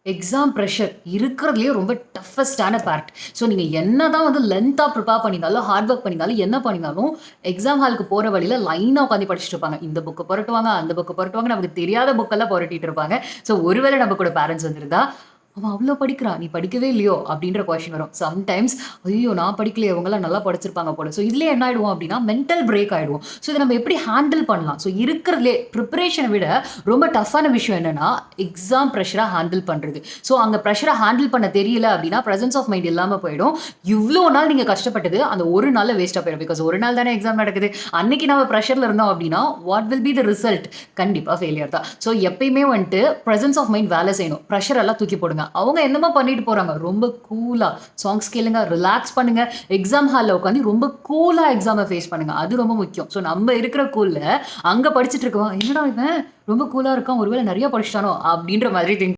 Exam pressure இருக்கிறதுலயே ரொம்ப டஃபஸ்ட்டான part. So நீங்க என்னதான் வந்து லென்த்தா ப்ரிப்பேர் பண்ணியிருந்தாலும், ஹார்ட் ஒர்க் பண்ணியிருந்தாலும், என்ன பண்ணியிருந்தாலும், எக்ஸாம் ஹாலுக்கு போற வழியில லைனா உட்காந்து படிச்சுட்டு இருப்பாங்க. இந்த புக்க புரட்டுவாங்க, அந்த புக்க புரட்டுவாங்க. நமக்கு தெரியாத புக்கெல்லாம் புரட்டிட்டு இருப்பாங்க. ஸோ ஒருவேளை நம்ம கூட பேரண்ட்ஸ் வந்திருந்தா, "அவன் அவ்ளோ படிக்கிறான். நீ படிக்கவே இல்லையோ?" அப்படின்ற கொஸ்டின் வரும். சம்டைம்ஸ், "ஐயய்யோ! நான் படிக்கலையே. இவங்கலாம் நல்லா படிச்சிருப்பாங்க போல." ஸோ இதுலயே என்ன ஆயிடுவோம் அப்படின்னா, மென்டல் பிரேக் ஆயிடுவோம். ஸோ இத நம்ம எப்படி ஹேண்டில் பண்ணலாம்? ஸோ இருக்கிறதுலயே ப்ரிப்பரேஷன விட ரொம்ப டஃப்பான விஷயம் என்னன்னா, எக்ஸாம் பிரஷர ஹேண்டில் பண்றது. ஸோ அங்க பிரஷர ஹேண்டில் பண்ண தெரியல அப்படின்னா, பிரசன்ஸ் ஆஃப் மைண்ட் இல்லாம போயிடும். இவ்ளோ நாள் நீங்க கஷ்டப்பட்டது அந்த ஒரு நாள்ல வேஸ்ட்டா போயிடும். பிகாஸ் ஒரு நாள் தானே எக்ஸாம் நடக்குது. அன்னைக்கு நம்ம பிரஷர்ல இருந்தோம் அப்படின்னா, what will be the result? கண்டிப்பா ஃபெயிலியர் தான். ஸோ எப்பயுமே வந்துட்டு பிரசன்ஸ் ஆஃப் மைண்ட் வேலை செய்யணும். பிரஷர் எல்லாம் தூக்கி போடுங்க. அவங்க என்னமோ பண்ணிட்டு போறாங்க. ரொம்ப கூலா சாங்ஸ் கேளுங்க, ரிலாக்ஸ் பண்ணுங்க. எக்ஸாம் ஹால்ல உட்காந்து ரொம்ப கூலா எக்ஸாம ஃபேஸ் பண்ணுங்க. அது ரொம்ப முக்கியம். ஸோ நம்ம இருக்கிற கூல்ல அங்க படிச்சுட்டு இருக்கவன், "என்னடா இவன் ரொம்ப கூலா இருக்கான். ஒருவேளை நெறைய படிச்சுட்டானோ?" அப்படின்ற மாதிரி திங்க்